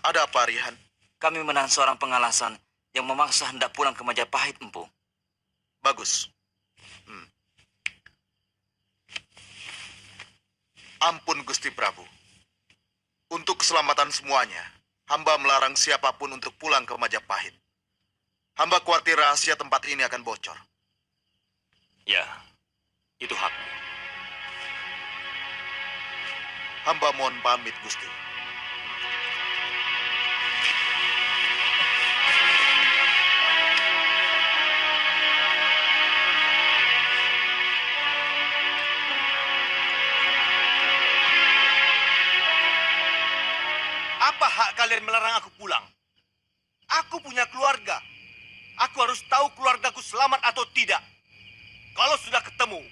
Ada apa, Rihan? Kami menahan seorang pengalasan yang memaksa hendak pulang ke Majapahit, Empu. Bagus. Ampun, Gusti Prabu. Untuk keselamatan semuanya, hamba melarang siapapun untuk pulang ke Majapahit. Hamba khawatir rahasia tempat ini akan bocor. Ya, itu hakmu. Hamba mohon pamit, Gusti. Apa hak kalian melarang aku pulang? Aku punya keluarga. Aku harus tahu keluargaku selamat atau tidak. Kalau sudah ketemu,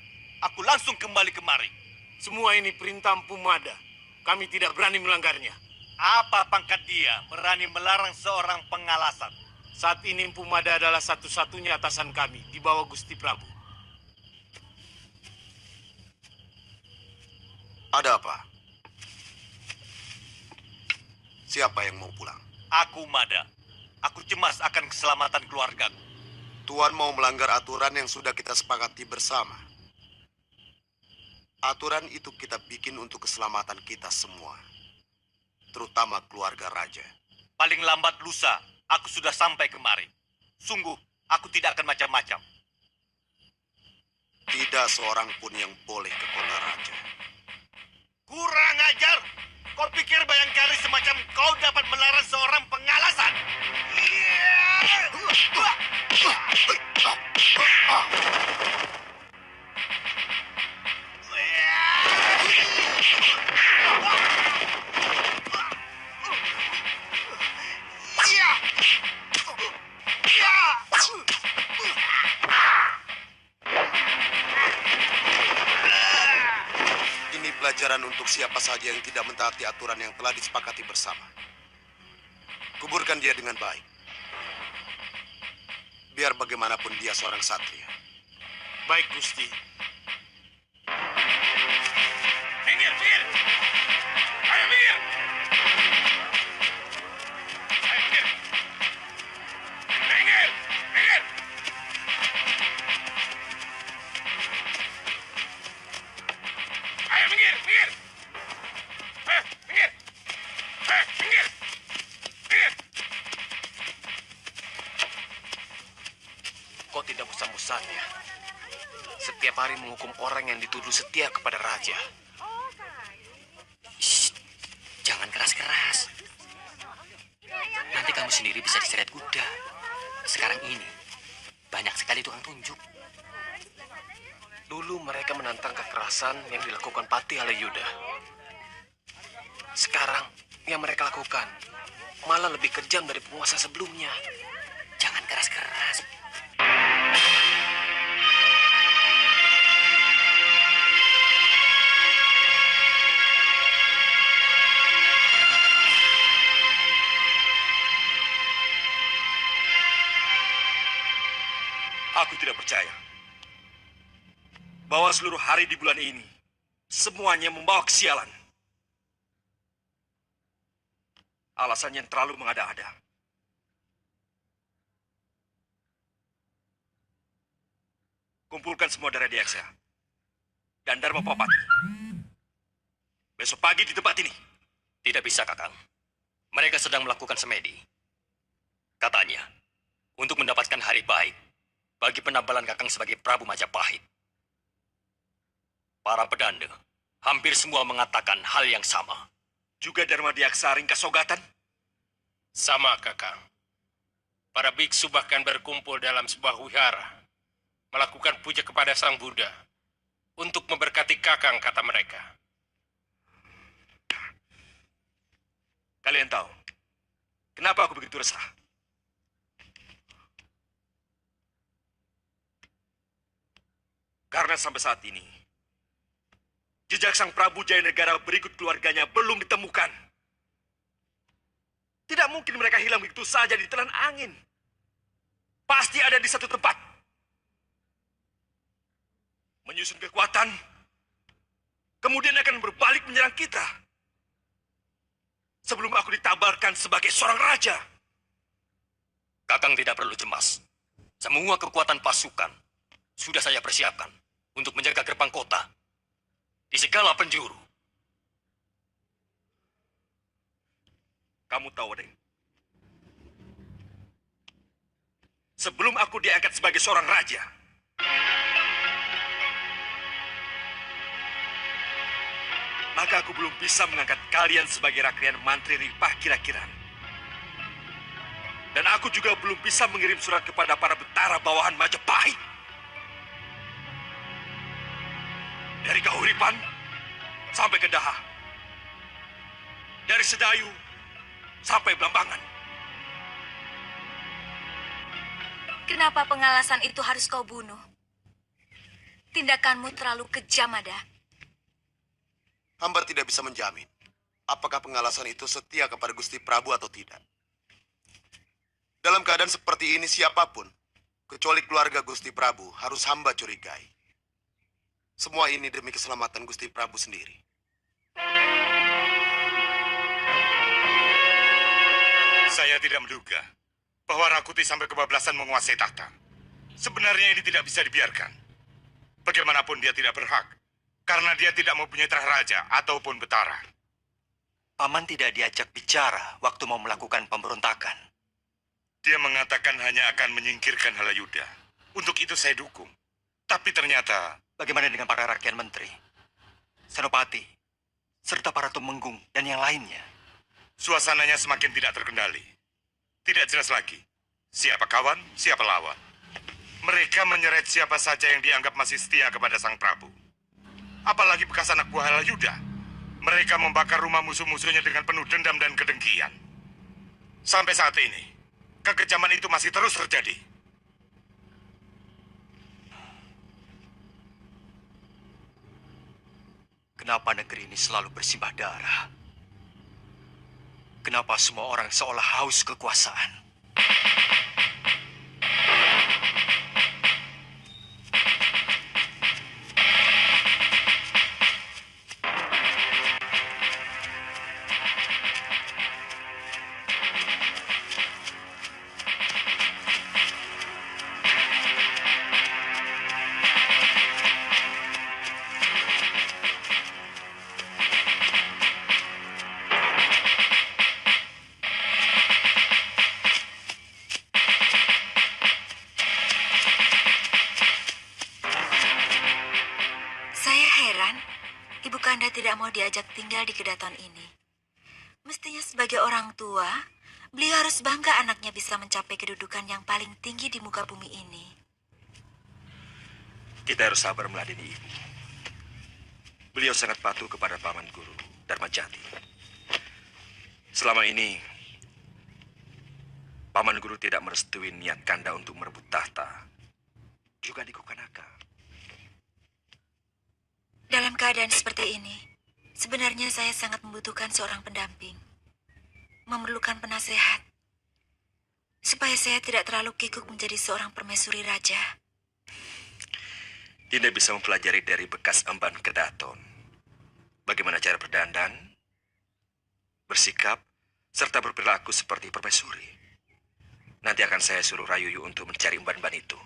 aku langsung kembali kemari. Semua ini perintah Empu Mada. Kami tidak berani melanggarnya. Apa pangkat dia berani melarang seorang pengalasan? Saat ini Empu Mada adalah satu-satunya atasan kami di bawah Gusti Prabu. Ada apa? Siapa yang mau pulang? Aku Mada. Aku cemas akan keselamatan keluargaku. Tuan mau melanggar aturan yang sudah kita sepakati bersama. Aturan itu kita bikin untuk keselamatan kita semua. Terutama keluarga raja. Paling lambat lusa, aku sudah sampai kemari. Sungguh, aku tidak akan macam-macam. Tidak seorang pun yang boleh ke kota raja. Kurang ajar! Kau pikir Bayangkari semacam kau dapat melarang seorang pengalasan? Ini pelajaran untuk siapa saja yang tidak mentaati aturan yang telah disepakati bersama. Kuburkan dia dengan baik. Biar bagaimanapun dia seorang satria. Baik, Gusti. Minggir, minggir! Ayo minggir! Ayo minggir! Minggir! Minggir! Ayo minggir! Minggir! Ayo minggir! Ayo minggir! Minggir! Kau tidak bosan-bosannya. Setiap hari menghukum orang yang dituduh setia kepada raja. Shh, jangan keras-keras. Nanti kamu sendiri bisa diseret kuda. Sekarang ini, banyak sekali tukang tunjuk. Dulu mereka menantang kekerasan yang dilakukan Patih Halayuda. Sekarang, yang mereka lakukan malah lebih kejam dari penguasa sebelumnya. Jangan keras-keras. Aku tidak percaya bahwa seluruh hari di bulan ini semuanya membawa kesialan. Alasannya terlalu mengada-ada. Kumpulkan semua darah Diaksa dan Dharma Papati. Besok pagi di tempat ini. Tidak bisa, Kakang. Mereka sedang melakukan semedi. Katanya, untuk mendapatkan hari baik bagi penabalan Kakang sebagai Prabu Majapahit. Para pedanda hampir semua mengatakan hal yang sama. Juga Dharma Diaksa ringkas sogatan? Sama, Kakang. Para biksu bahkan berkumpul dalam sebuah wihara, melakukan puja kepada Sang Buddha untuk memberkati Kakang, kata mereka. Kalian tahu, kenapa aku begitu resah? Karena sampai saat ini, jejak Sang Prabu Jayanegara berikut keluarganya belum ditemukan. Tidak mungkin mereka hilang begitu saja di telan angin. Pasti ada di satu tempat. Menyusun kekuatan, kemudian akan berbalik menyerang kita. sebelum aku ditabarkan sebagai seorang raja. Kakang tidak perlu cemas. Semua kekuatan pasukan sudah saya persiapkan untuk menjaga gerbang kota di segala penjuru. Kamu tahu, Deng, sebelum aku diangkat sebagai seorang raja, maka aku belum bisa mengangkat kalian sebagai rakyat mantri Ripah Kira-Kiran. Dan aku juga belum bisa mengirim surat kepada para betara bawahan Majapahit. Dari Kahuripan sampai ke Daha. Dari Sedayu sampai Belambangan. Kenapa pengalasan itu harus kau bunuh? Tindakanmu terlalu kejam, Mada. Hamba tidak bisa menjamin apakah pengalasan itu setia kepada Gusti Prabu atau tidak. Dalam keadaan seperti ini siapapun, kecuali keluarga Gusti Prabu, harus hamba curigai. Semua ini demi keselamatan Gusti Prabu sendiri. Saya tidak menduga bahwa Rakuti sampai kebablasan menguasai takhta. Sebenarnya ini tidak bisa dibiarkan. Bagaimanapun dia tidak berhak, karena dia tidak mempunyai terah raja ataupun betara. Paman tidak diajak bicara waktu mau melakukan pemberontakan. Dia mengatakan hanya akan menyingkirkan Halayuda. Untuk itu saya dukung. Tapi ternyata... Bagaimana dengan para rakyat menteri, senopati, serta para tumenggung dan yang lainnya? Suasananya semakin tidak terkendali. Tidak jelas lagi. Siapa kawan, siapa lawan. Mereka menyeret siapa saja yang dianggap masih setia kepada Sang Prabu. Apalagi bekas anak buah Halayuda. Mereka membakar rumah musuh-musuhnya dengan penuh dendam dan kedengkian. Sampai saat ini, kekejaman itu masih terus terjadi. Kenapa negeri ini selalu bersimbah darah? Kenapa semua orang seolah haus kekuasaan? Anda tidak mau diajak tinggal di kedaton ini. Mestinya sebagai orang tua, beliau harus bangga anaknya bisa mencapai kedudukan yang paling tinggi di muka bumi ini. Kita harus sabar meladeni ibu. Beliau sangat patuh kepada paman guru, Darmajati. Selama ini, paman guru tidak merestui niat Kanda untuk merebut tahta. Juga di Kukanaka. Dalam keadaan seperti ini, sebenarnya saya sangat membutuhkan seorang pendamping. Memerlukan penasehat. Supaya saya tidak terlalu kikuk menjadi seorang permaisuri raja. Dinda bisa mempelajari dari bekas emban kedaton. Bagaimana cara berdandan, bersikap, serta berperilaku seperti permaisuri. Nanti akan saya suruh Rayuyu untuk mencari emban-emban itu.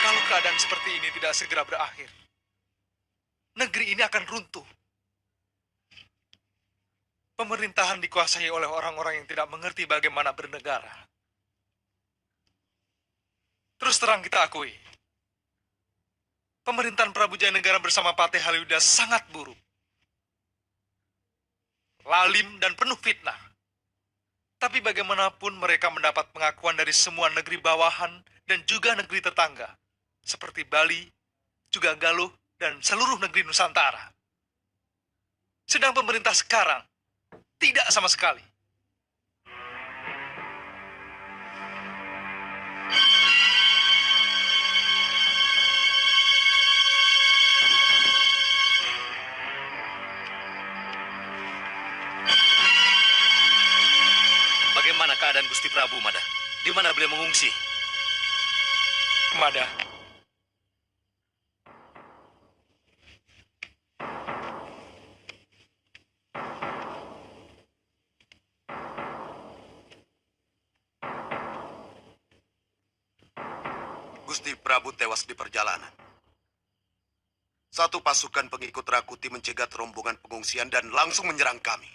Kalau keadaan seperti ini tidak segera berakhir, negeri ini akan runtuh. Pemerintahan dikuasai oleh orang-orang yang tidak mengerti bagaimana bernegara. Terus terang kita akui, pemerintahan Prabu Jayanegara bersama Patih Halayuda sangat buruk. Lalim dan penuh fitnah. Tapi bagaimanapun mereka mendapat pengakuan dari semua negeri bawahan dan juga negeri tetangga. Seperti Bali, juga Galuh, dan seluruh negeri Nusantara. Sedang pemerintah sekarang tidak sama sekali. Bagaimana keadaan Gusti Prabu, Mada? Di mana beliau mengungsi? Mada, Gusti Prabu tewas di perjalanan. Satu pasukan pengikut Rakuti mencegat rombongan pengungsian dan langsung menyerang kami.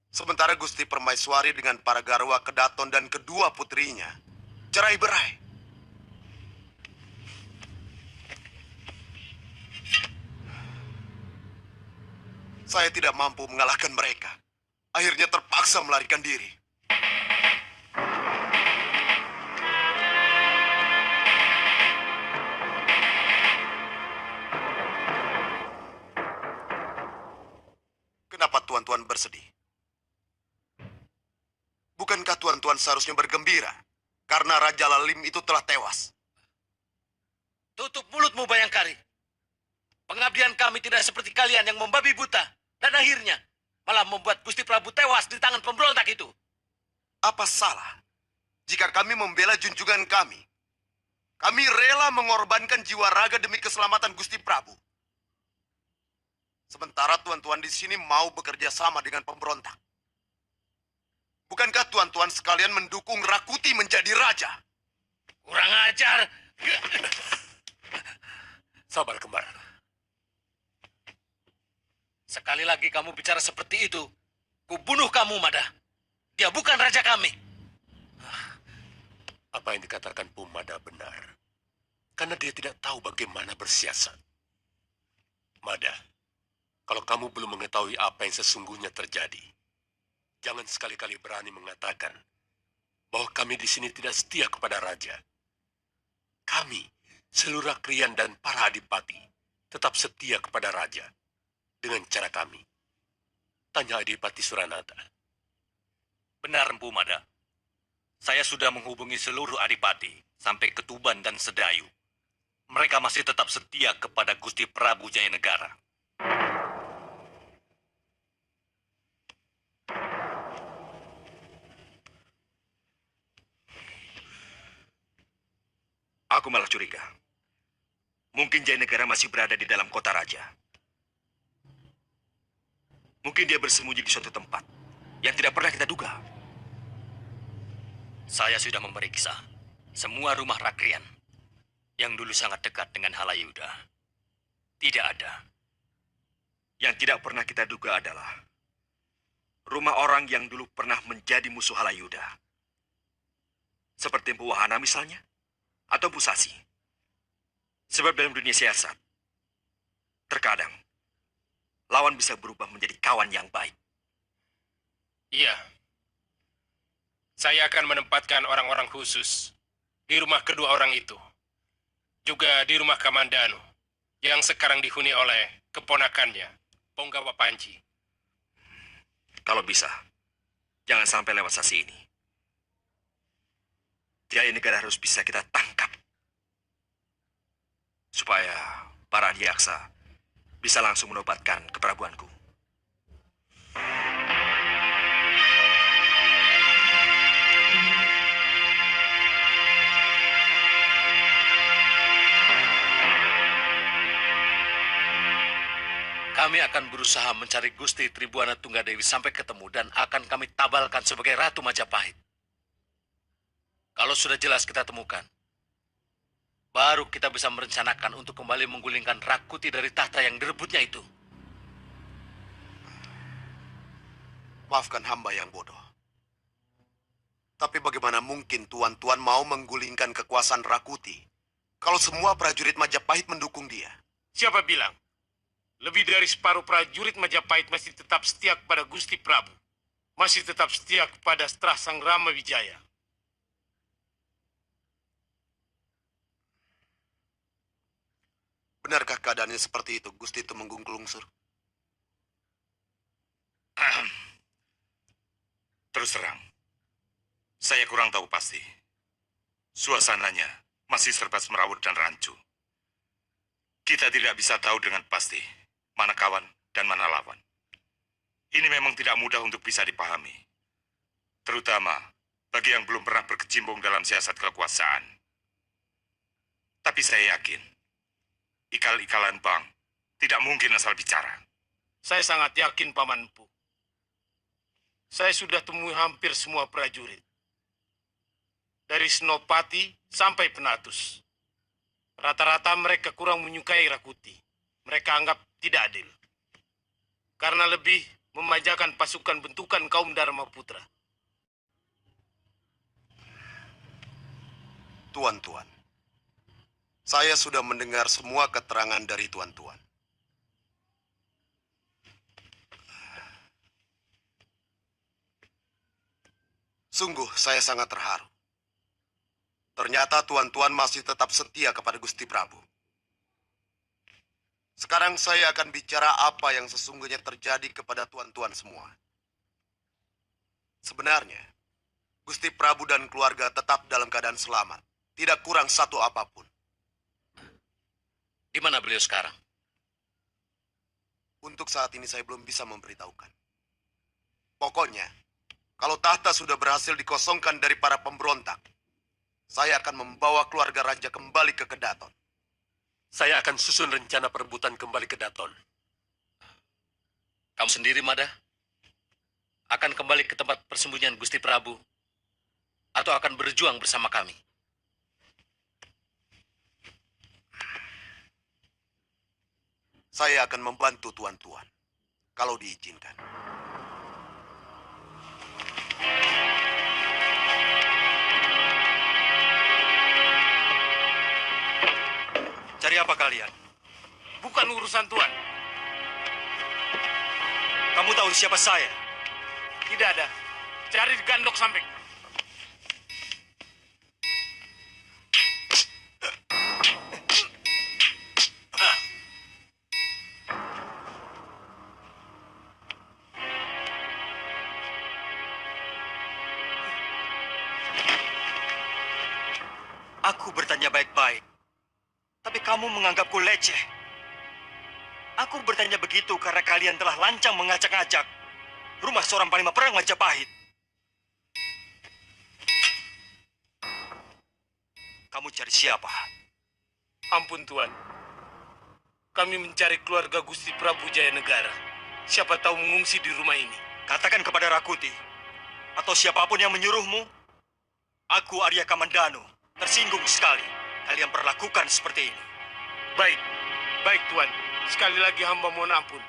Sementara Gusti Permaiswari dengan para garwa Kedaton dan kedua putrinya cerai-berai. Saya tidak mampu mengalahkan mereka. Akhirnya terpaksa melarikan diri. Kenapa tuan-tuan bersedih? Bukankah tuan-tuan seharusnya bergembira karena Raja Lalim itu telah tewas? Tutup mulutmu, Bayangkari. Pengabdian kami tidak seperti kalian yang membabi buta. Dan akhirnya malah membuat Gusti Prabu tewas di tangan pemberontak itu. Apa salah jika kami membela junjungan kami? Kami rela mengorbankan jiwa raga demi keselamatan Gusti Prabu. Sementara tuan-tuan di sini mau bekerja sama dengan pemberontak. Bukankah tuan-tuan sekalian mendukung Rakuti menjadi raja? Kurang ajar. sabar kembar. Sekali lagi kamu bicara seperti itu, kubunuh kamu, Mada. Dia bukan raja kami. Apa yang dikatakan Pumada benar. Karena dia tidak tahu bagaimana bersiasat. Mada, kalau kamu belum mengetahui apa yang sesungguhnya terjadi, jangan sekali-kali berani mengatakan bahwa kami di sini tidak setia kepada raja. Kami, seluruh Krian dan para adipati, tetap setia kepada raja. Dengan cara kami. Tanya Adipati Suranata. Benar, Empu Mada. Saya sudah menghubungi seluruh adipati, sampai ke Tuban dan Sedayu. Mereka masih tetap setia kepada Gusti Prabu Jayanegara. Aku malah curiga. Mungkin Jayanegara masih berada di dalam kota raja. Mungkin dia bersembunyi di suatu tempat yang tidak pernah kita duga. Saya sudah memeriksa semua rumah Rakrian yang dulu sangat dekat dengan Halayuda. Tidak ada. Yang tidak pernah kita duga adalah rumah orang yang dulu pernah menjadi musuh Halayuda. Seperti Empu Wahana misalnya, atau Bu Sasi. Sebab dalam dunia siasat, terkadang lawan bisa berubah menjadi kawan yang baik. Iya. Saya akan menempatkan orang-orang khusus di rumah kedua orang itu. Juga di rumah Kamandanu yang sekarang dihuni oleh keponakannya, Ponggawa Panji. Kalau bisa, jangan sampai lewat Sasi ini. Jayanegara harus bisa kita tangkap. Supaya para adiaksa bisa langsung menobatkan keperaguanku. Kami akan berusaha mencari Gusti Tribuana Tunggadewi sampai ketemu dan akan kami tabalkan sebagai Ratu Majapahit. Kalau sudah jelas kita temukan, baru kita bisa merencanakan untuk kembali menggulingkan Rakuti dari tahta yang direbutnya itu. Maafkan hamba yang bodoh. Tapi bagaimana mungkin tuan-tuan mau menggulingkan kekuasaan Rakuti kalau semua prajurit Majapahit mendukung dia? Siapa bilang? Lebih dari separuh prajurit Majapahit masih tetap setia kepada Gusti Prabu. Masih tetap setia kepada Setrah Sang Rama Wijaya. Benarkah keadaannya seperti itu, Gusti Tumenggung Kelungsur? Terus terang, saya kurang tahu pasti. Suasananya masih serba semerawut dan rancu. Kita tidak bisa tahu dengan pasti mana kawan dan mana lawan. Ini memang tidak mudah untuk bisa dipahami. Terutama bagi yang belum pernah berkecimpung dalam siasat kekuasaan. Tapi saya yakin, ikal-ikalan bank tidak mungkin asal bicara. Saya sangat yakin, Paman Empu. Saya sudah temui hampir semua prajurit. Dari Senopati sampai Penatus. Rata-rata mereka kurang menyukai Rakuti. Mereka anggap tidak adil. Karena lebih memanjakan pasukan bentukan kaum Dharma Putra. Tuan-tuan, saya sudah mendengar semua keterangan dari tuan-tuan. Sungguh, saya sangat terharu. Ternyata tuan-tuan masih tetap setia kepada Gusti Prabu. Sekarang saya akan bicara apa yang sesungguhnya terjadi kepada tuan-tuan semua. Sebenarnya, Gusti Prabu dan keluarga tetap dalam keadaan selamat. Tidak kurang satu apapun. Di mana beliau sekarang? Untuk saat ini saya belum bisa memberitahukan. Pokoknya, kalau tahta sudah berhasil dikosongkan dari para pemberontak, saya akan membawa keluarga raja kembali ke Kedaton. Saya akan susun rencana perebutan kembali ke Daton. Kamu sendiri, Mada? Akan kembali ke tempat persembunyian Gusti Prabu? Atau akan berjuang bersama kami? Saya akan membantu tuan-tuan, kalau diizinkan. Cari apa kalian? Bukan urusan Tuan. Kamu tahu siapa saya? Tidak ada. Cari di Gandok Samping. Aku bertanya baik-baik. Tapi kamu menganggapku leceh. Aku bertanya begitu karena kalian telah lancang mengacak-acak rumah seorang panglima perang Majapahit. Kamu cari siapa? Ampun Tuan. Kami mencari keluarga Gusti Prabu Jayanegara. Siapa tahu mengungsi di rumah ini. Katakan kepada Rakuti atau siapapun yang menyuruhmu. Aku Arya Kamandanu tersinggung sekali kalian perlakukan seperti ini. Baik, baik Tuan. Sekali lagi hamba mohon ampun.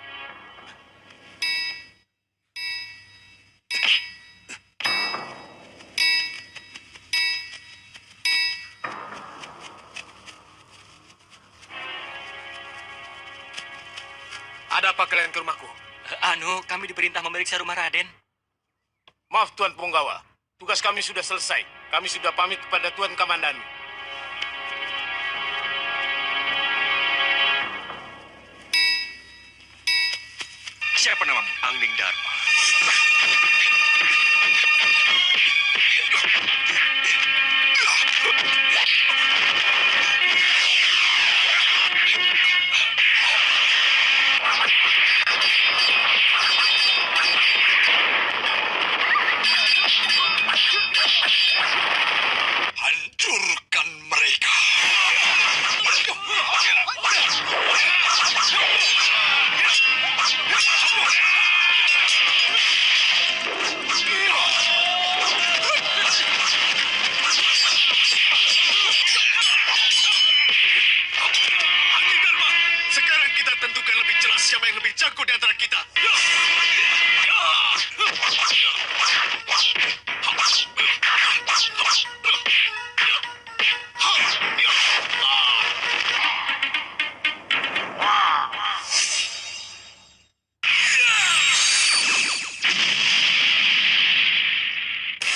Ada apa kalian ke rumahku? Kami diperintah memeriksa rumah Raden. Maaf Tuan Punggawa, tugas kami sudah selesai. Kami sudah pamit kepada Tuan Kamandanu. Siapa namamu? Angling Dharma. Hancurkan mereka. Sekarang kita tentukan lebih jelas siapa yang lebih jago di antara kita.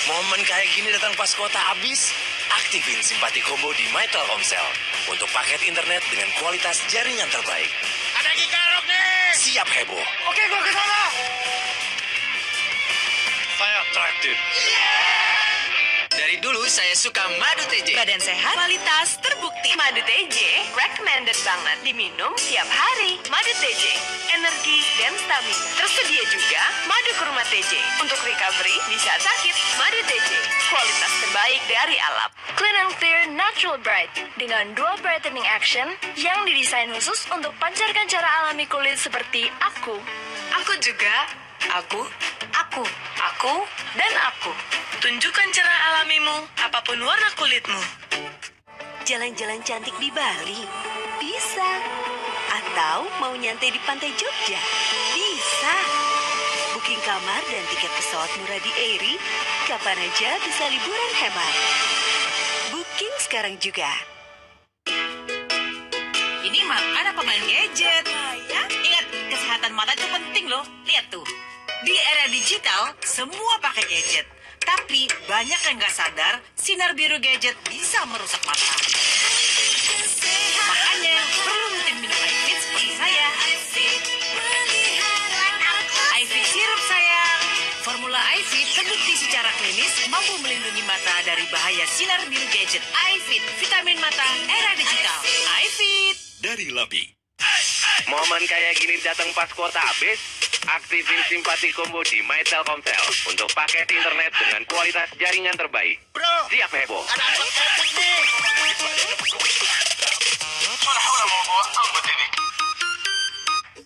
Momen kayak gini datang pas kuota habis. Aktifin simpati combo di My Telkomsel untuk paket internet dengan kualitas jaringan terbaik. Ada Gigarok nih! Siap heboh. Oke, gua ke sana. Saya attracted. Dari dulu saya suka madu TJ. Badan sehat, kualitas terbukti. Madu TJ, recommended banget. Diminum tiap hari. Madu TJ, energi dan stamina. Tersedia juga madu kurma TJ. Untuk recovery di saat sakit. Madu TJ, kualitas terbaik. terbaik dari alam. Clean and Clear Natural Bright dengan dual brightening action yang didesain khusus untuk pancarkan cara alami kulit seperti aku. Aku juga. Aku, dan aku. Tunjukkan cara alamimu, apapun warna kulitmu. Jalan-jalan cantik di Bali? Bisa. Atau mau nyantai di pantai Jogja? Bisa. Booking kamar dan tiket pesawat murah di Airi, kapan aja bisa liburan hemat. Booking sekarang juga. Ini makan apa main gadget? Ingat, kesehatan mata itu penting loh. Lihat tuh. Di era digital, semua pakai gadget. Tapi banyak yang nggak sadar, sinar biru gadget bisa merusak mata. Makanya perlu rutin minum iFit seperti saya. iFit sirup sayang. Formula iFit terbukti secara klinis mampu melindungi mata dari bahaya sinar biru gadget. iFit, vitamin mata era digital. iFit. Dari Labi. Momen kayak gini datang pas kuota habis. Aktifin simpati combo di My Telkomsel untuk paket internet dengan kualitas jaringan terbaik. Bro, siap heboh. Ada apa epic nih?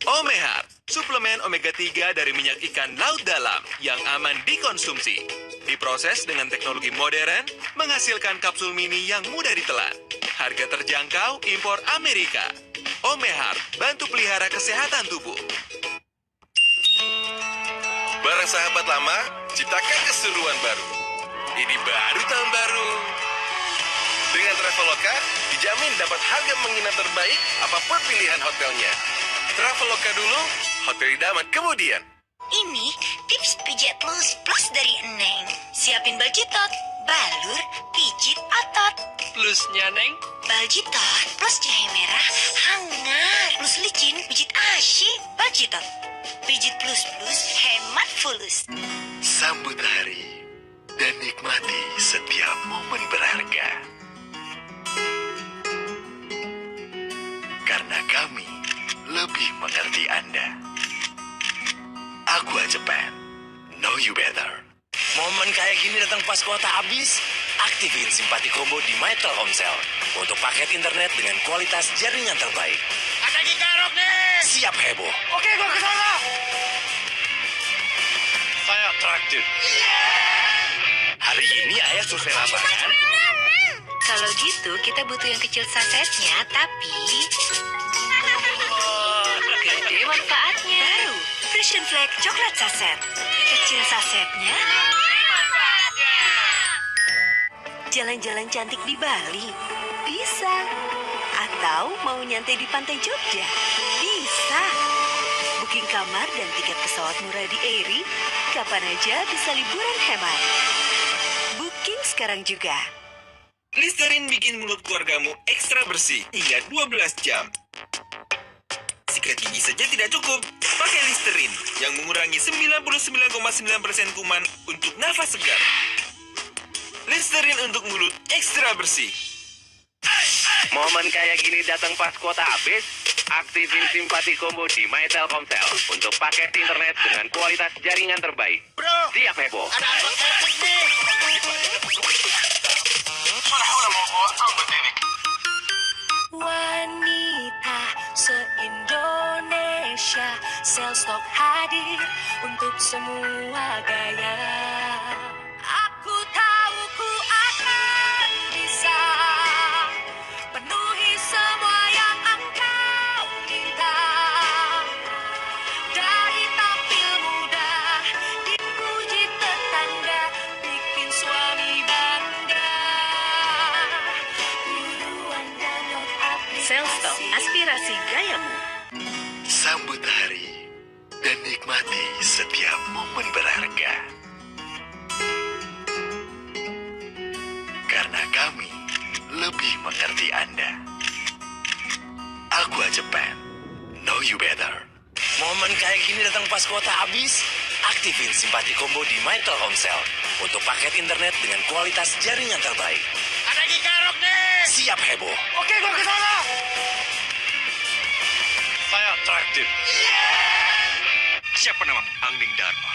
Omehar, suplemen omega 3 dari minyak ikan laut dalam yang aman dikonsumsi. Diproses dengan teknologi modern, menghasilkan kapsul mini yang mudah ditelan. Harga terjangkau, impor Amerika. Omehar, bantu pelihara kesehatan tubuh. Barang sahabat lama, ciptakan keseruan baru. Ini baru tahun baru. Dengan Traveloka, dijamin dapat harga menginap terbaik apapun pilihan hotelnya. Traveloka dulu, hotel idaman kemudian. Ini tips pijat plus dari Neng. Siapin baljitot, balur, pijit otot. Plusnya, Neng? Baljitot plus jahe merah, hangat. Plus licin, pijit asyik. Baljitot, pijit plus hemat fulus. Sambut hari dan nikmati setiap momen berharga. Karena kami lebih mengerti Anda. Aqua Japan, know you better. Momen kayak gini datang pas kuota habis. Aktifin simpati combo di My Telkomsel untuk paket internet dengan kualitas jaringan terbaik. Ada gigarok nih. Siap heboh. Oke, gua kesana. Saya traktir. Hari ini ayah survei lapangan. Kalau gitu, kita butuh yang kecil sasetnya, tapi gede manfaatnya. Baru, Frisian Flag coklat saset. Kecil sasetnya. Jalan-jalan cantik di Bali? Bisa. Atau mau nyantai di pantai Jogja? Bisa. Booking kamar dan tiket pesawat murah di Airi, kapan aja bisa liburan hemat. Booking sekarang juga. Listerin bikin mulut keluargamu ekstra bersih hingga 12 jam. Sikat gigi saja tidak cukup. Pakai Listerin yang mengurangi 99,9% kuman untuk nafas segar. Listerin untuk mulut ekstra bersih. Momen kayak gini datang pas kuota habis. Aktifin simpati combo di My Telkomsel untuk paket internet dengan kualitas jaringan terbaik. Bro, siap heboh. Ada apa epic nih? Wanita se-Indonesia, Selstok hadir untuk semua gaya. Aku tahu ku akan bisa penuhi semua yang engkau minta. Dari tampil muda, dipuji tetangga, bikin suami bangga. Buruan download aplikasi Selstok, aspirasi gayamu. Sambut hari dan nikmati setiap momen berharga. Karena kami lebih mengerti Anda. Aqua Japan, know you better. Momen kayak gini datang pas kuota habis. Aktifin simpati combo di My Telkomsel untuk paket internet dengan kualitas jaringan terbaik. Ada gigarok nih. Siap heboh. Oke, gua kesana. Saya traktir. Siapa namamu? Angling Dharma.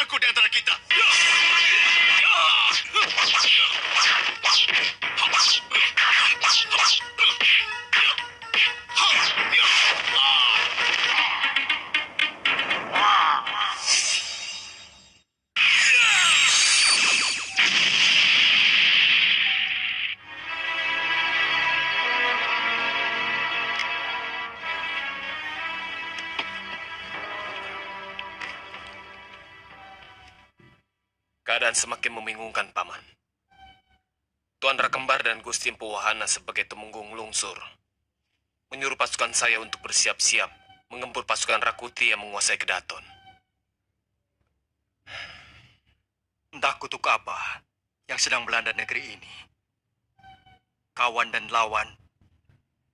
takut di antara kita. Keadaan semakin membingungkan, Paman. Tuan Rakembar dan Gusti Empu Wahana sebagai temenggung lungsur menyuruh pasukan saya untuk bersiap-siap menggempur pasukan Rakuti yang menguasai Kedaton. Entah kutuk apa yang sedang melanda negeri ini. Kawan dan lawan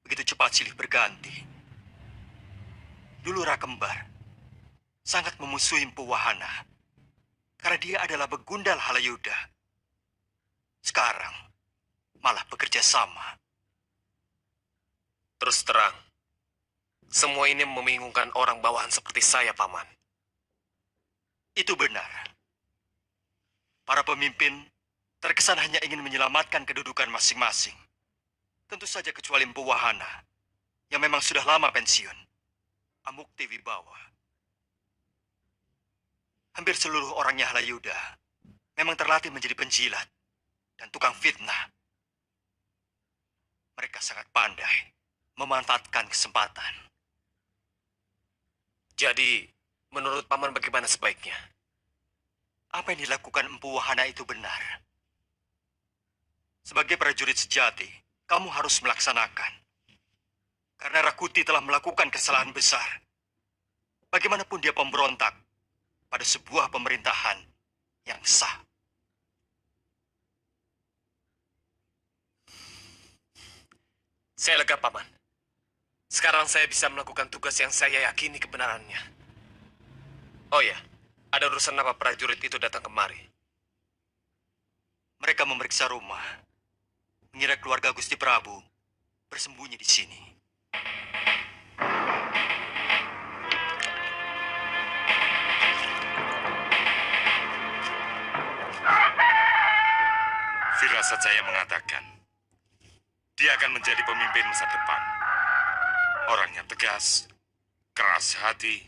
begitu cepat silih berganti. Dulu Rakembar sangat memusuhi Empu Wahana karena dia adalah begundal Halayuda. Sekarang malah bekerja sama. Terus terang, semua ini membingungkan orang bawahan seperti saya, Paman. Itu benar. Para pemimpin terkesan hanya ingin menyelamatkan kedudukan masing-masing. Tentu saja kecuali Empu Wahana yang memang sudah lama pensiun. Amukti Wibawa. Hampir seluruh orangnya Halayuda memang terlatih menjadi penjilat dan tukang fitnah. Mereka sangat pandai memanfaatkan kesempatan. Jadi, menurut Paman bagaimana sebaiknya? Apa yang dilakukan Empu Wahana itu benar. Sebagai prajurit sejati, kamu harus melaksanakan. Karena Rakuti telah melakukan kesalahan besar. Bagaimanapun dia pemberontak pada sebuah pemerintahan yang sah. Saya lega, Paman. Sekarang saya bisa melakukan tugas yang saya yakini kebenarannya. Oh ya, ada urusan apa prajurit itu datang kemari? Mereka memeriksa rumah, mengira keluarga Gusti Prabu bersembunyi di sini. Firasat saya mengatakan, dia akan menjadi pemimpin masa depan. Orangnya tegas, keras hati,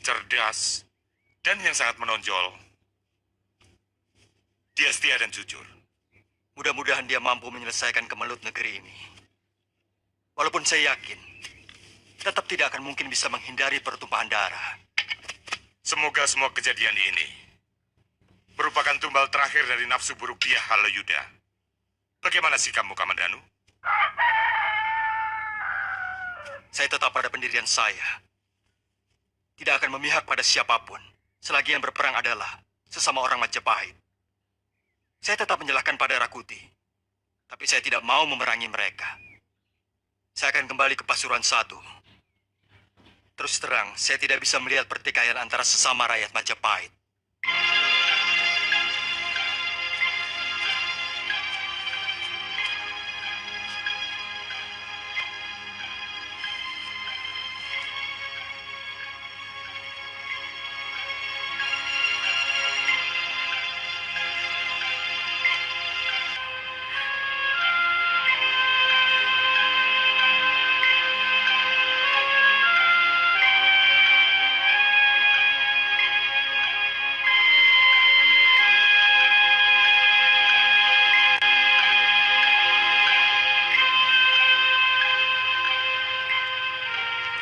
cerdas, dan yang sangat menonjol, dia setia dan jujur. Mudah-mudahan dia mampu menyelesaikan kemelut negeri ini. Walaupun saya yakin, tetap tidak akan mungkin bisa menghindari pertumpahan darah. Semoga semua kejadian ini merupakan tumbal terakhir dari nafsu buruk dia Halayuda. Bagaimana sikapmu, Kamandanu? Saya tetap pada pendirian saya. Tidak akan memihak pada siapapun, selagi yang berperang adalah sesama orang Majapahit. Saya tetap menyalahkan pada Rakuti, tapi saya tidak mau memerangi mereka. Saya akan kembali ke Pasuruan I. Terus terang, saya tidak bisa melihat pertikaian antara sesama rakyat Majapahit.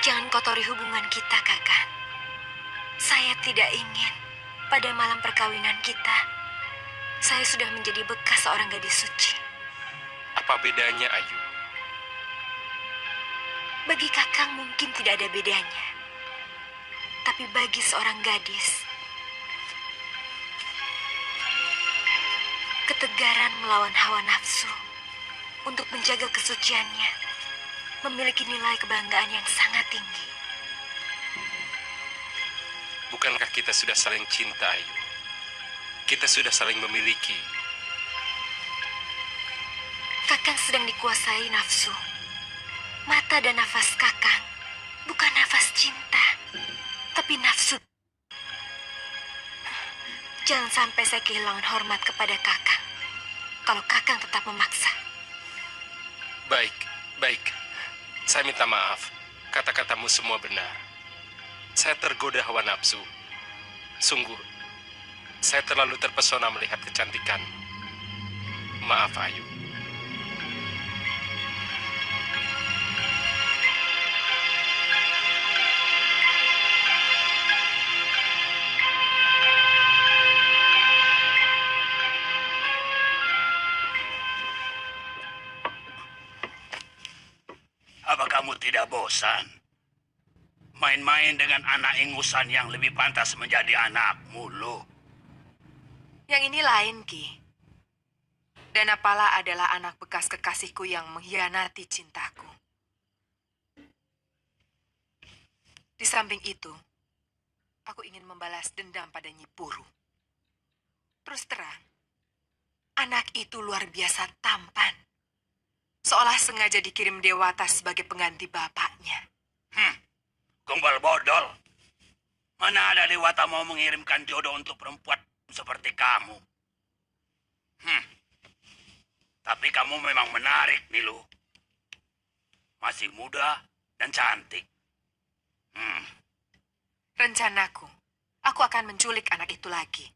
Jangan kotori hubungan kita, Kakak. Saya tidak ingin pada malam perkawinan kita, saya sudah menjadi bekas seorang gadis suci. Apa bedanya, Ayu? Bagi Kakang mungkin tidak ada bedanya. Tapi bagi seorang gadis, ketegaran melawan hawa nafsu untuk menjaga kesuciannya memiliki nilai kebanggaan yang sangat tinggi. Bukankah kita sudah saling cinta, Ayu? Kita sudah saling memiliki. Kakang sedang dikuasai nafsu. Mata dan nafas Kakang bukan nafas cinta, tapi nafsu. Jangan sampai saya kehilangan hormat kepada Kakang. Kalau Kakang tetap memaksa. Baik, baik. Saya minta maaf. Kata-katamu semua benar. Saya tergoda hawa nafsu. Sungguh, saya terlalu terpesona melihat kecantikan. Maaf, Ayu. Apa kamu tidak bosan? Main-main dengan anak ingusan yang lebih pantas menjadi anakmu, loh. Yang ini lain, Ki. Danapala adalah anak bekas kekasihku yang mengkhianati cintaku. Di samping itu, aku ingin membalas dendam pada Nyi Puru. Terus terang, anak itu luar biasa tampan. Seolah sengaja dikirim Dewata sebagai pengganti bapaknya. Gombal bodol. Mana ada Dewata mau mengirimkan jodoh untuk perempuan seperti kamu? Tapi kamu memang menarik, Nilu. Masih muda dan cantik. Rencanaku, aku akan menculik anak itu lagi.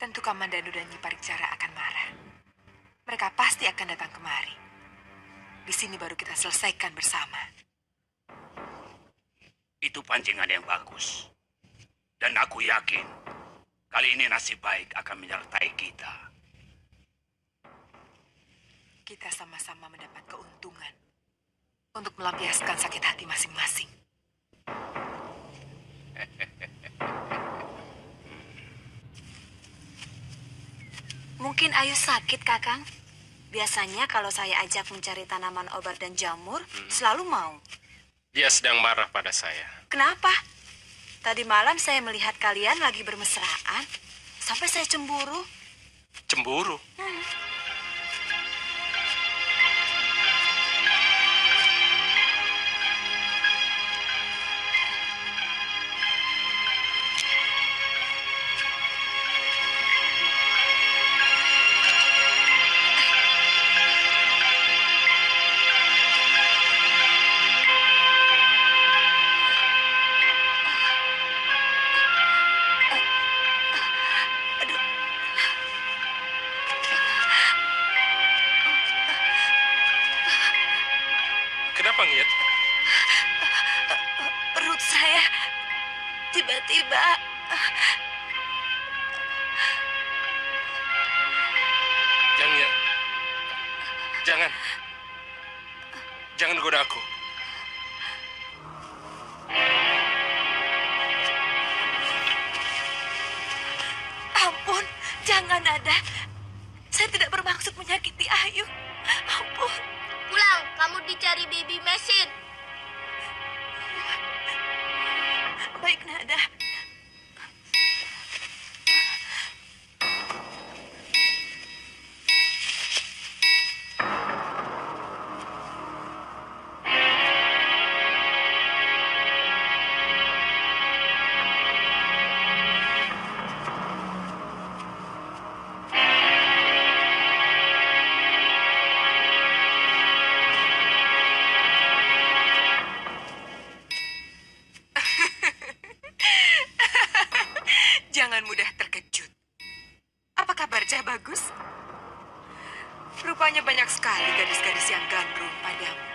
Tentu Kamandanu dan Nyi Parikcara akan marah. Mereka pasti akan datang kemari. Di sini baru kita selesaikan bersama. Itu pancingan yang bagus. Dan aku yakin, kali ini nasib baik akan menyertai kita. Kita sama-sama mendapat keuntungan untuk melampiaskan sakit hati masing-masing. Mungkin Ayu sakit, Kakang. Biasanya kalau saya ajak mencari tanaman obat dan jamur, selalu mau. Dia sedang marah pada saya. Kenapa? Tadi malam saya melihat kalian lagi bermesraan. Sampai saya cemburu. Cemburu? Kenapa, Ngit? Perut saya tiba-tiba... Jangan, Ngit. Jangan. Jangan goda aku. Ampun, jangan Nada. Saya tidak bermaksud menyakiti Ayu. Ampun. Pulang, kamu dicari baby mesin. Baik, Nada. Jangan mudah terkejut. Apa kabar, Cah Bagus? Rupanya banyak sekali gadis-gadis yang gandrung padamu.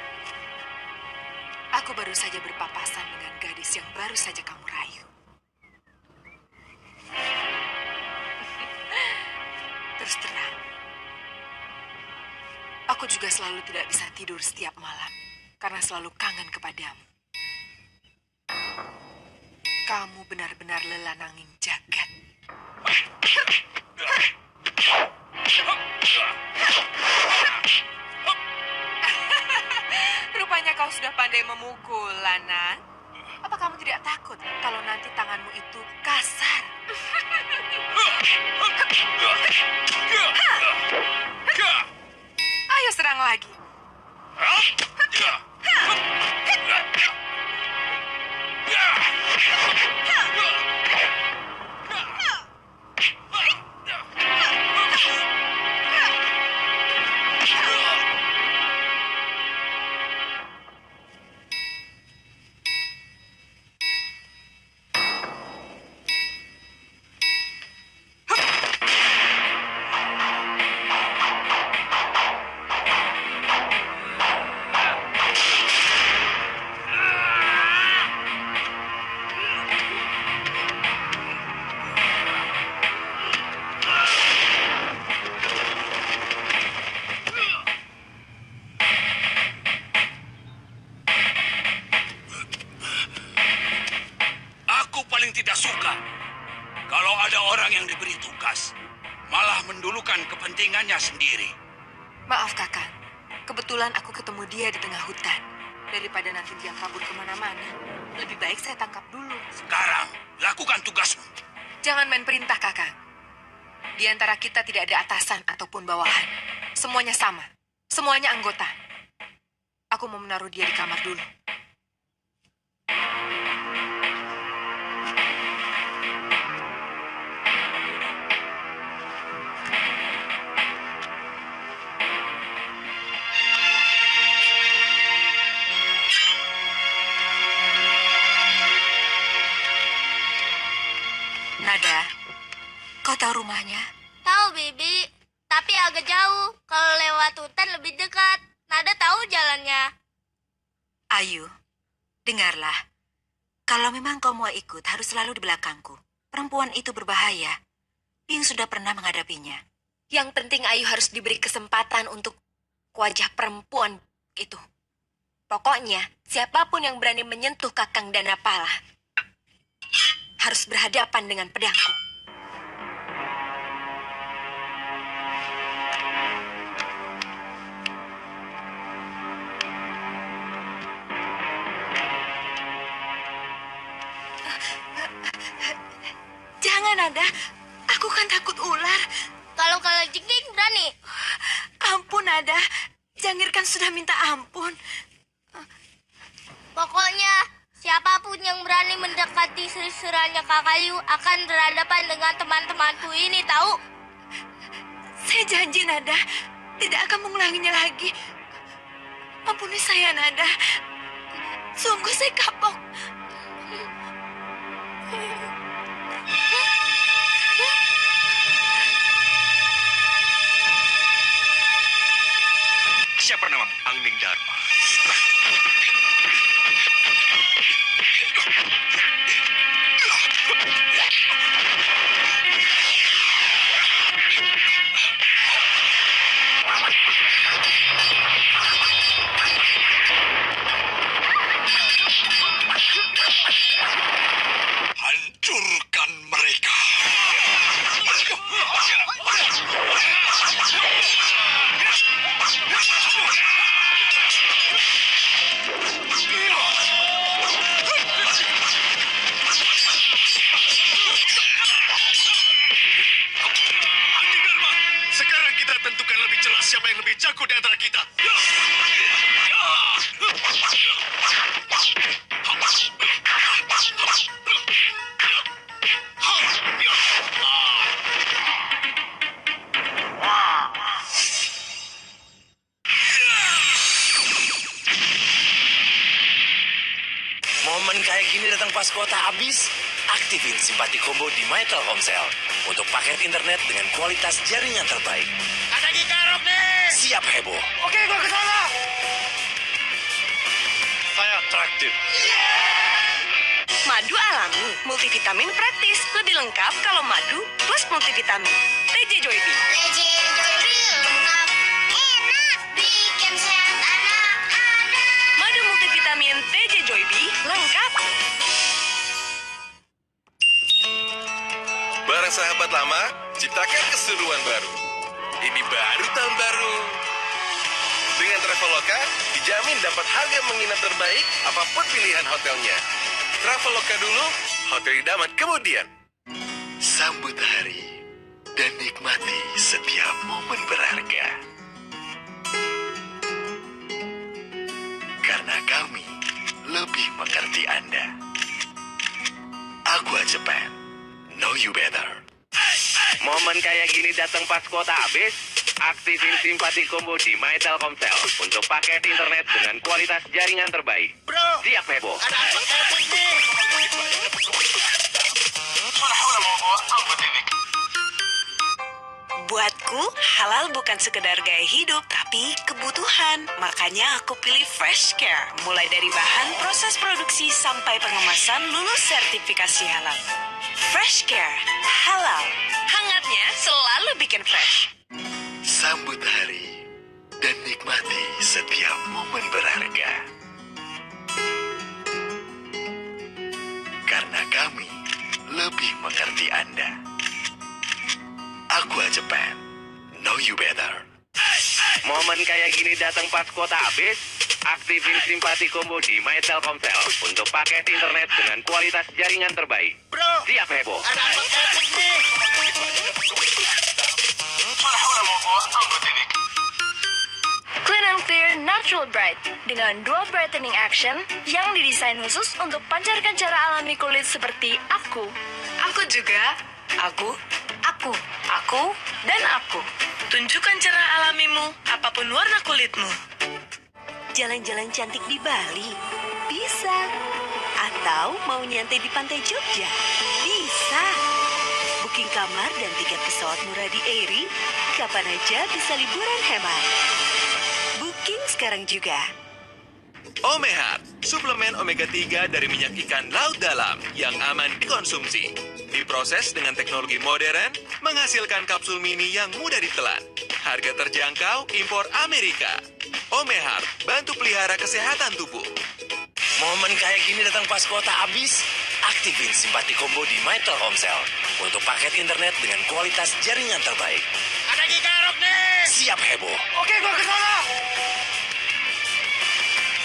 Aku baru saja berpapasan dengan gadis yang baru saja kamu rayu. Terus terang, aku juga selalu tidak bisa tidur setiap malam karena selalu kangen kepadamu. Kamu benar-benar lelananging jagat. Rupanya kau sudah pandai memukul, Lanan. Apa kamu tidak takut kalau nanti tanganmu itu kasar? Ayo Ayo serang lagi. Aku paling tidak suka kalau ada orang yang diberi tugas malah mendulukan kepentingannya sendiri. Maaf kakak, kebetulan aku ketemu dia di tengah hutan. Daripada nanti dia kabur kemana-mana, lebih baik saya tangkap dulu. Sekarang, lakukan tugasmu. Jangan main perintah kakak. Di antara kita tidak ada atasan ataupun bawahan. Semuanya sama, semuanya anggota. Aku mau menaruh dia di kamar dulu. Nada, kau tahu rumahnya? Tahu, Bibi. Tapi agak jauh. Kalau lewat hutan lebih dekat. Nada tahu jalannya. Ayu, dengarlah. Kalau memang kau mau ikut, harus selalu di belakangku. Perempuan itu berbahaya. Bing sudah pernah menghadapinya. Yang penting Ayu harus diberi kesempatan untuk wajah perempuan itu. Pokoknya, siapapun yang berani menyentuh Kakang Danapala harus berhadapan dengan pedangku. Jangan, Nada. Aku kan takut ular. Kalau jengking berani. Ampun, Nada. Jangir kan sudah minta ampun. Pokoknya, siapapun yang berani mendekati seranya Kakayu akan berhadapan dengan teman-temanku ini, tahu? Saya janji, Nada. Tidak akan mengulanginya lagi. Ampuni saya, Nada. Sungguh saya kapok. Siapa namamu? Angling Dharma. Hancurkan mereka. Sekarang kita tentukan lebih jelas siapa yang lebih jago di antara kita. Momen kayak gini datang pas kuota habis. Aktifin simpati combo di My Telkomsel untuk paket internet dengan kualitas jaringan terbaik. Ada gitarok nih. Siap heboh. Oke, gua ke sana. Saya traktir. Madu alami, multivitamin praktis. Lebih lengkap kalau madu plus multivitamin. TJ Joybi. TJ Joybi lengkap, enak, bikin sehat anak-anak. Madu multivitamin TJ Joybi lengkap. Barang sahabat lama, ciptakan keseruan baru. Ini baru tahun baru. Dengan Traveloka, dijamin dapat harga menginap terbaik apapun pilihan hotelnya. Traveloka dulu, hotel idaman kemudian. Sambut hari dan nikmati setiap momen berharga. Karena kami lebih mengerti Anda. Aqua Japan, know you better. Momen kayak gini datang pas kuota habis? Aktifin simpati combo di My Telkomsel untuk paket internet dengan kualitas jaringan terbaik. Siap heboh. Buatku, halal bukan sekedar gaya hidup, tapi kebutuhan. Makanya aku pilih Fresh Care. Mulai dari bahan, proses produksi, sampai pengemasan lulus sertifikasi halal. Fresh Care, halal. Hangatnya selalu bikin fresh. Sambut hari dan nikmati setiap momen berharga. Karena kami lebih mengerti Anda. Aqua Japan, know you better. Momen kayak gini datang pas kuota habis? Aktifin simpati combo di My Telkomsel untuk paket internet dengan kualitas jaringan terbaik. Siap heboh. Clean and Clear Natural Bright dengan dual brightening action yang didesain khusus untuk pancarkan cara alami kulit seperti aku. Aku juga. Aku, dan aku. Tunjukkan cara alamimu, apapun warna kulitmu. Jalan-jalan cantik di Bali? Bisa. Atau mau nyantai di pantai Jogja? Bisa. Booking kamar dan tiket pesawat murah di Airi, kapan aja bisa liburan hemat. Booking sekarang juga. Omehat, suplemen omega 3 dari minyak ikan laut dalam yang aman dikonsumsi. Diproses dengan teknologi modern, menghasilkan kapsul mini yang mudah ditelan. Harga terjangkau, impor Amerika. Omehat, bantu pelihara kesehatan tubuh. Momen kayak gini datang pas kuota habis? Aktifin simpati combo di My Telkomsel untuk paket internet dengan kualitas jaringan terbaik. Ada gigarok nih. Siap heboh. Oke, gua ke sana.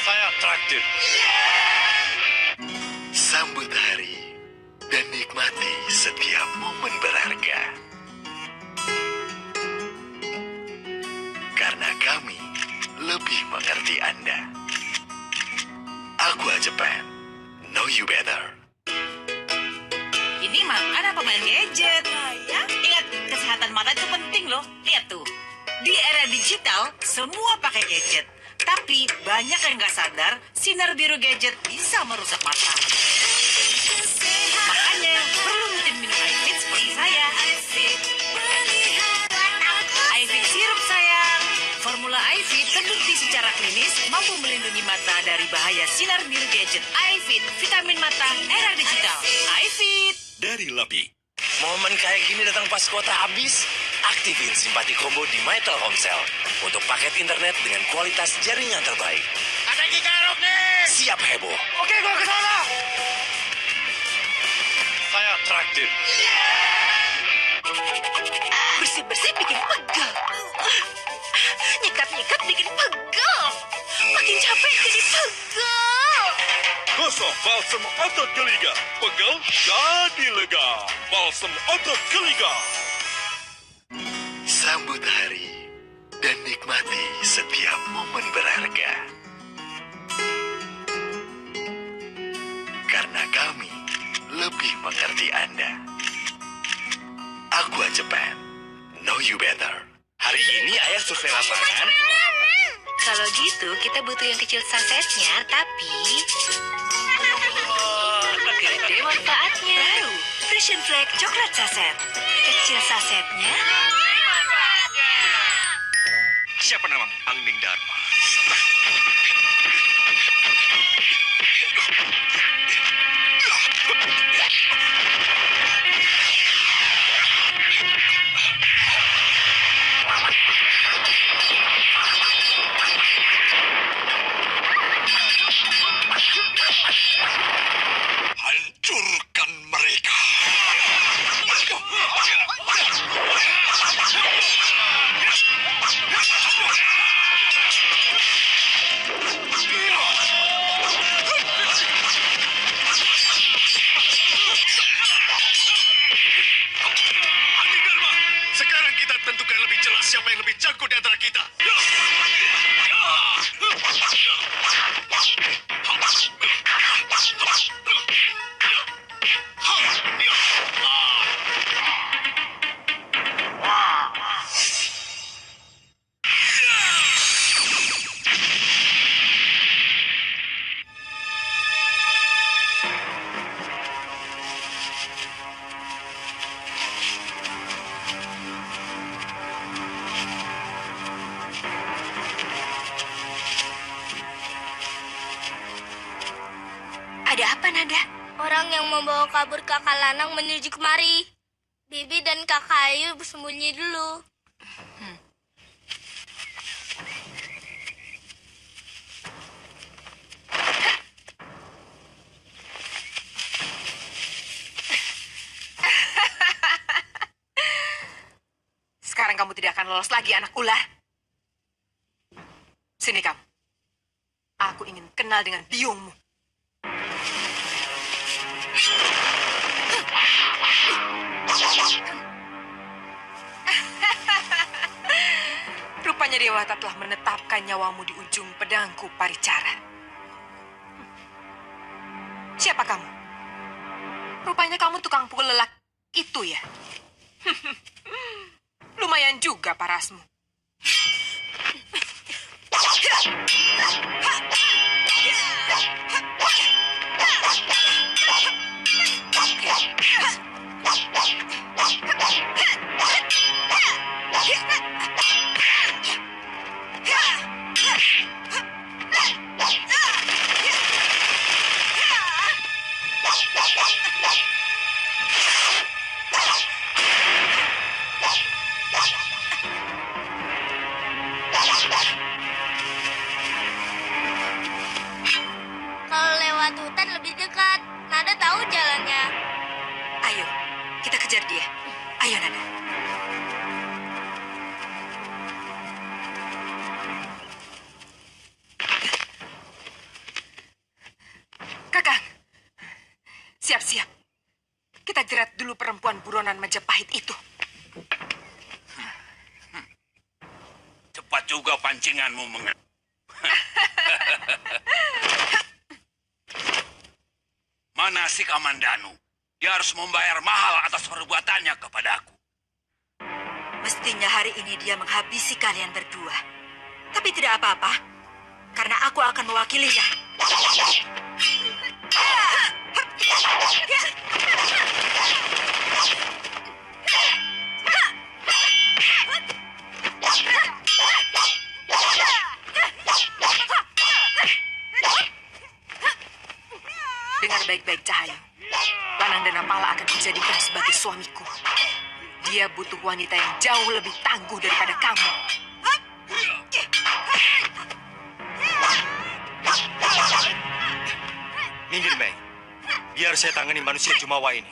Saya traktir. Sambut hari dan nikmati setiap momen berharga. Karena kami lebih mengerti Anda. Aqua Japan, know you better. Ini makan apa main gadget? Ingat, kesehatan mata itu penting loh. Lihat tuh, di era digital, semua pakai gadget. Tapi banyak yang nggak sadar, sinar biru gadget bisa merusak mata. Makanya perlu rutin minum iFit seperti saya. iFit sirup sayang. Formula iFit terbukti secara klinis mampu melindungi mata dari bahaya sinar biru gadget. iFit, vitamin mata era digital. iFit dari LAPI. Momen kayak gini datang pas kuota habis? Aktifin simpati combo di My Telkomsel untuk paket internet dengan kualitas jaringan terbaik. Ada gigarok nih. Siap heboh. Oke, gua ke sana. Saya traktir. Bersih-bersih bikin pegel. Nyikat-nyikat bikin pegel. Makin capek jadi pegel. Gosok balsam otot geliga. Pegel jadi lega. Balsam otot geliga. Sambut hari dan nikmati setiap momen berharga. Karena kami lebih mengerti Anda. Aqua Japan, know you better. Hari ini ayah survei lapangan. Kalau gitu, kita butuh yang kecil sasetnya, tapi gede manfaatnya. Baru, Frisian Flake coklat saset. Kecil sasetnya. Siapa namamu? Angning Dharma. Hancurkan mereka. Sekarang kita tentukan lebih jelas siapa yang lebih jago di antara kita. Nada? Orang yang membawa kabur kakak Lanang menuju kemari. Bibi dan kakak Ayu bersembunyi dulu. Sekarang kamu tidak akan lolos lagi, anak ular. Sini kamu. Aku ingin kenal dengan biungmu. Rupanya Dewata telah menetapkan nyawamu di ujung pedangku, Paricara. Siapa kamu? Rupanya kamu tukang pukul lelaki itu ya? Lumayan juga parasmu. Kalau lewat hutan lebih dekat. Nada tahu jalannya. Ayo, kita kejar dia. Ayo, Nada. Kakang, siap-siap. Kita jerat dulu perempuan buronan Majapahit itu. Cepat juga pancinganmu Mana si Kamandanu? Dia harus membayar mahal atas perbuatannya kepadaku. Mestinya hari ini dia menghabisi kalian berdua. Tapi tidak apa-apa, karena aku akan mewakilinya. Dengar baik-baik, Cahayu. Lanang dan Napala akan kujadikan sebagai suamiku. Dia butuh wanita yang jauh lebih tangguh daripada kamu. Minggir, Mei. Biar saya tangani manusia Jumawa ini.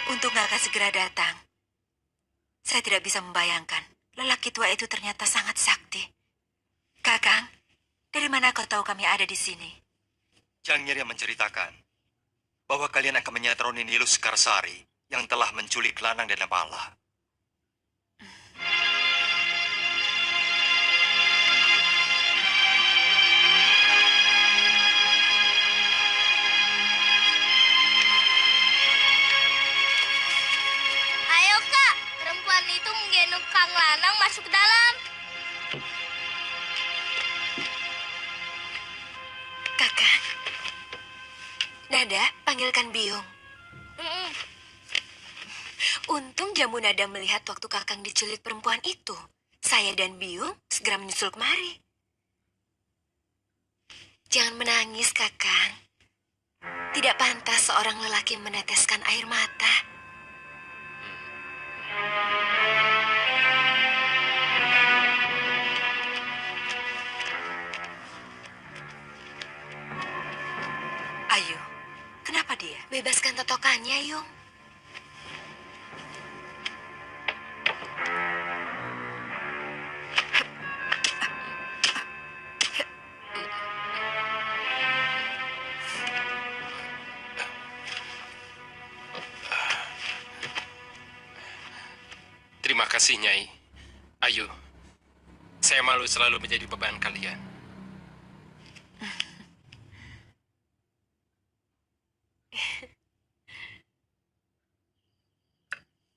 Untung Kakak segera datang. Saya tidak bisa membayangkan lelaki tua itu ternyata sangat sakti. Kakang, dari mana kau tahu kami ada di sini? Jang Nyirya menceritakan bahwa kalian akan menyatroni Nilus Karsari yang telah menculik Lanang dan Napala. Ayo kak, perempuan itu menggendong Kang Lanang masuk ke dalam. Kakang, Nada, panggilkan Biung. Untung Jamu Nada melihat waktu Kakang diculik perempuan itu. Saya dan Biung segera menyusul kemari. Jangan menangis, Kakang. Tidak pantas seorang lelaki meneteskan air mata. Ayo, kenapa dia? Bebaskan totokannya, Yung. kasih, Nyai. Ayo, saya malu selalu menjadi beban kalian.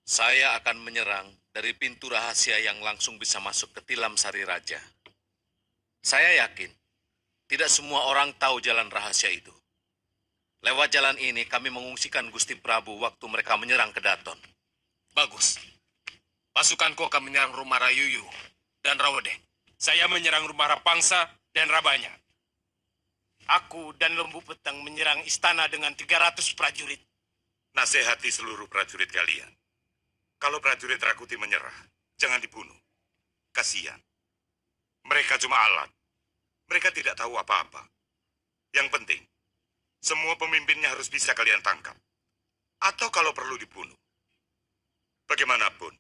Saya akan menyerang dari pintu rahasia yang langsung bisa masuk ke Tilam Sari Raja. Saya yakin tidak semua orang tahu jalan rahasia itu. Lewat jalan ini kami mengungsikan Gusti Prabu waktu mereka menyerang ke Daton. Bagus. Pasukanku akan menyerang rumah Rayuyu dan Rawedeng. Saya menyerang rumah Rapangsa dan Rabanya. Aku dan Lembu Petang menyerang istana dengan 300 prajurit. Nasihati seluruh prajurit kalian. Kalau prajurit Rakuti menyerah, jangan dibunuh. Kasihan. Mereka cuma alat. Mereka tidak tahu apa-apa. Yang penting, semua pemimpinnya harus bisa kalian tangkap. Atau kalau perlu dibunuh. Bagaimanapun,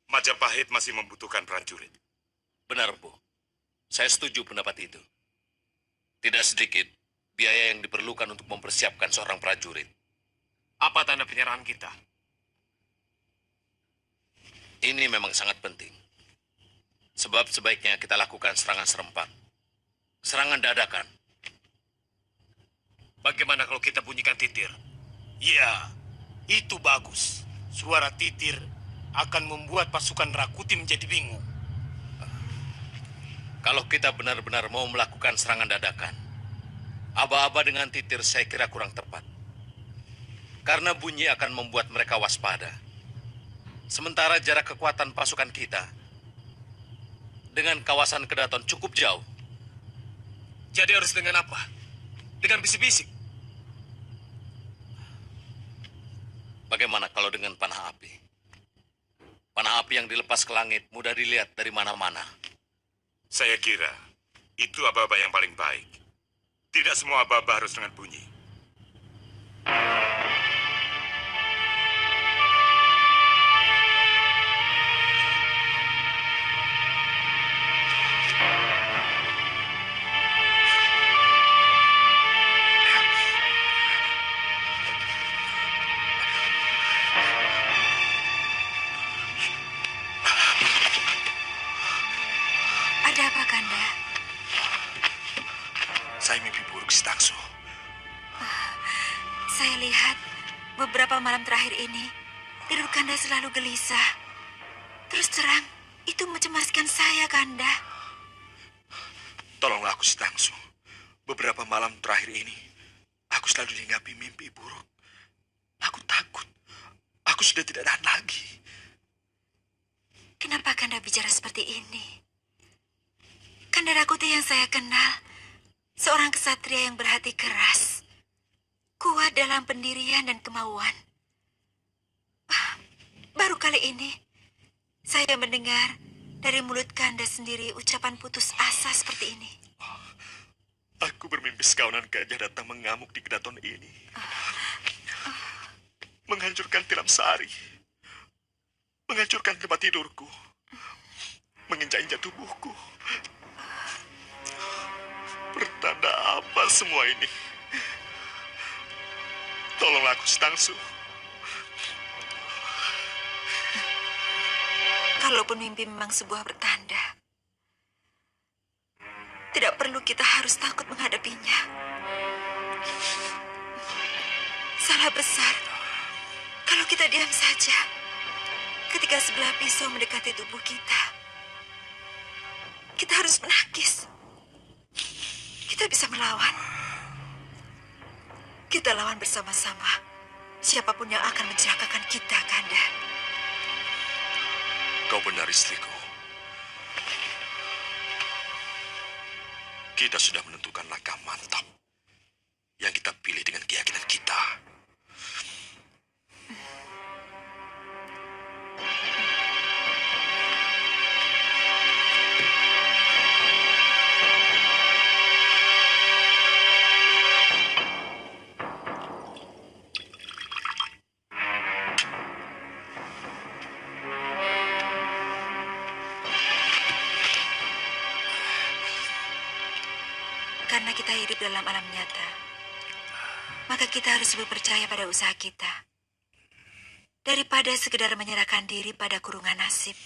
Majapahit masih membutuhkan prajurit. Benar, Bu. Saya setuju pendapat itu. Tidak sedikit biaya yang diperlukan untuk mempersiapkan seorang prajurit. Apa tanda penyerahan kita? Ini memang sangat penting. Sebab sebaiknya kita lakukan serangan serempak. Serangan dadakan. Bagaimana kalau kita bunyikan titir? Ya, itu bagus. Suara titir akan membuat pasukan Rakuti menjadi bingung. Kalau kita benar-benar mau melakukan serangan dadakan, aba-aba dengan titir saya kira kurang tepat. Karena bunyi akan membuat mereka waspada. Sementara jarak kekuatan pasukan kita dengan kawasan Kedaton cukup jauh. Jadi harus dengan apa? Dengan bisik-bisik? Bagaimana kalau dengan panah api? Panah api yang dilepas ke langit mudah dilihat dari mana-mana. Saya kira itu aba-aba yang paling baik. Tidak semua aba-aba harus dengan bunyi. Ada apa, Kanda? Saya mimpi buruk, Si Tangsu. Saya lihat beberapa malam terakhir ini tidur Kanda selalu gelisah. Terus terang, itu mencemaskan saya, Kanda. Tolonglah aku, Si Tangsu. Beberapa malam terakhir ini, aku selalu dihinggapi mimpi buruk. Aku takut. Aku sudah tidak tahan lagi. Kenapa Kanda bicara seperti ini? Kanda Rakuti yang saya kenal, seorang kesatria yang berhati keras, kuat dalam pendirian dan kemauan. Baru kali ini, saya mendengar dari mulut Kanda sendiri ucapan putus asa seperti ini. Aku bermimpi sekawanan gajah datang mengamuk di Kedaton ini. Menghancurkan Tilam Sari. Menghancurkan tempat tidurku. Menginjak-injak tubuhku. Pertanda apa semua ini? Tolonglah aku, Si Tangsu. Kalaupun mimpi memang sebuah pertanda, tidak perlu kita harus takut menghadapinya. Salah besar kalau kita diam saja ketika sebelah pisau mendekati tubuh kita. Kita harus menangkis. Kita bisa melawan. Kita lawan bersama-sama. Siapapun yang akan mencelakakan kita, Kanda. Kau benar, istriku. Kita sudah menentukan langkah mantap yang kita pilih dengan keyakinan kita. Karena kita hidup dalam alam nyata, maka kita harus lebih percaya pada usaha kita daripada sekedar menyerahkan diri pada kurungan nasib.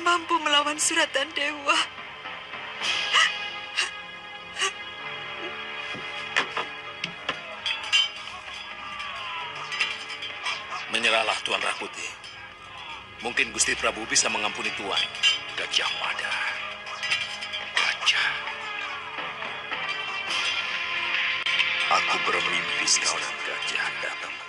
mampu melawan suratan dewa. Menyerahlah Tuan Rakuti. Mungkin Gusti Prabu bisa mengampuni Tuan. Gajah Mada. Gajah. Aku bermimpi seorang gajah datang